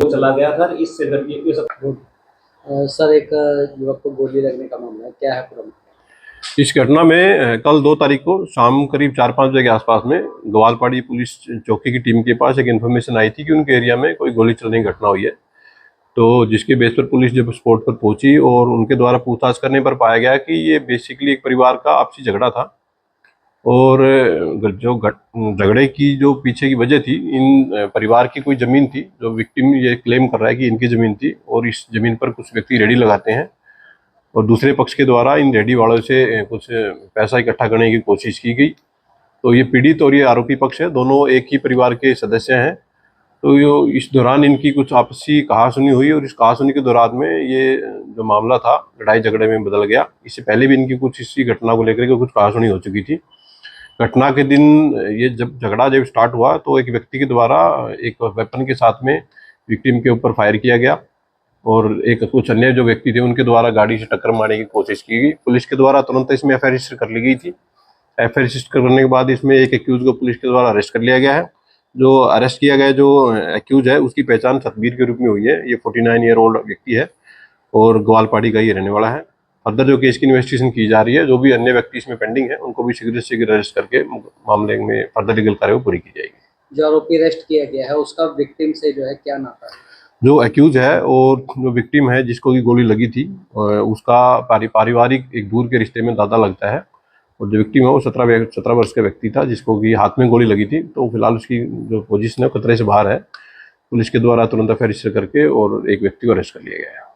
चला गया था। इससे करके ये सब सर एक युवक को गोली लगने का मामला है, क्या है पूरा? इस घटना में कल 2 तारीख को शाम करीब 4-5 बजे के आसपास में ग्वालपाड़ी पुलिस चौकी की टीम के पास एक इन्फॉर्मेशन आई थी कि उनके एरिया में कोई गोली चलने की घटना हुई है। तो जिसके बेस पर पुलिस जब स्पॉट पर पहुंची और उनके द्वारा पूछताछ करने पर पाया गया कि ये बेसिकली एक परिवार का आपसी झगड़ा था और जो झगड़े की जो पीछे की वजह थी, इन परिवार की कोई ज़मीन थी जो विक्टिम ये क्लेम कर रहा है कि इनकी ज़मीन थी और इस ज़मीन पर कुछ व्यक्ति रेडी लगाते हैं और दूसरे पक्ष के द्वारा इन रेडी वालों से कुछ पैसा इकट्ठा करने की कोशिश की गई। तो ये पीड़ित और ये आरोपी पक्ष है, दोनों एक ही परिवार के सदस्य हैं। तो ये इस दौरान इनकी कुछ आपसी कहासुनी हुई और इस कहासुनी के दौरान में ये जो मामला था लड़ाई झगड़े में बदल गया। इससे पहले भी इनकी कुछ इसी घटना को लेकर के कुछ कहासुनी हो चुकी थी। घटना के दिन ये जब झगड़ा स्टार्ट हुआ तो एक व्यक्ति के द्वारा एक वेपन के साथ में विक्टिम के ऊपर फायर किया गया और एक कुछ अन्य जो व्यक्ति थे उनके द्वारा गाड़ी से टक्कर मारने की कोशिश की गई। पुलिस के द्वारा तुरंत इसमें एफआईआर रजिस्टर कर ली गई थी। एफआईआर रजिस्टर करने के बाद इसमें एक एक्यूज को पुलिस के द्वारा अरेस्ट कर लिया गया है। जो अरेस्ट किया गया जो एक्यूज है उसकी पहचान सतबीर के रूप में हुई है। ये 49 ईयर ओल्ड व्यक्ति है और ग्वालपाड़ी का ही रहने वाला है। फर्दर जो केस की इन्वेस्टिगेशन की जा रही है, जो भी अन्य व्यक्ति इसमें पेंडिंग है उनको भी शीघ्र से शीघ्र अरेस्ट करके मामले में फर्दर लीगल कार्रवाई पूरी की जाएगी। जो आरोपी अरेस्ट किया गया है उसका विक्टिम से जो है क्या नाता है? जो एक्यूज है और जो विक्टिम है जिसको की गोली लगी थी उसका पारिवारिक एक दूर के रिश्ते में दादा लगता है और जो विक्टिम है वो 17 वर्ष का व्यक्ति था जिसको कि हाथ में गोली लगी थी। तो फिलहाल उसकी जो पोजीशन है खतरे से बाहर है। पुलिस के द्वारा तुरंत एफआईआर रजिस्टर करके और एक व्यक्ति को अरेस्ट कर लिया गया है।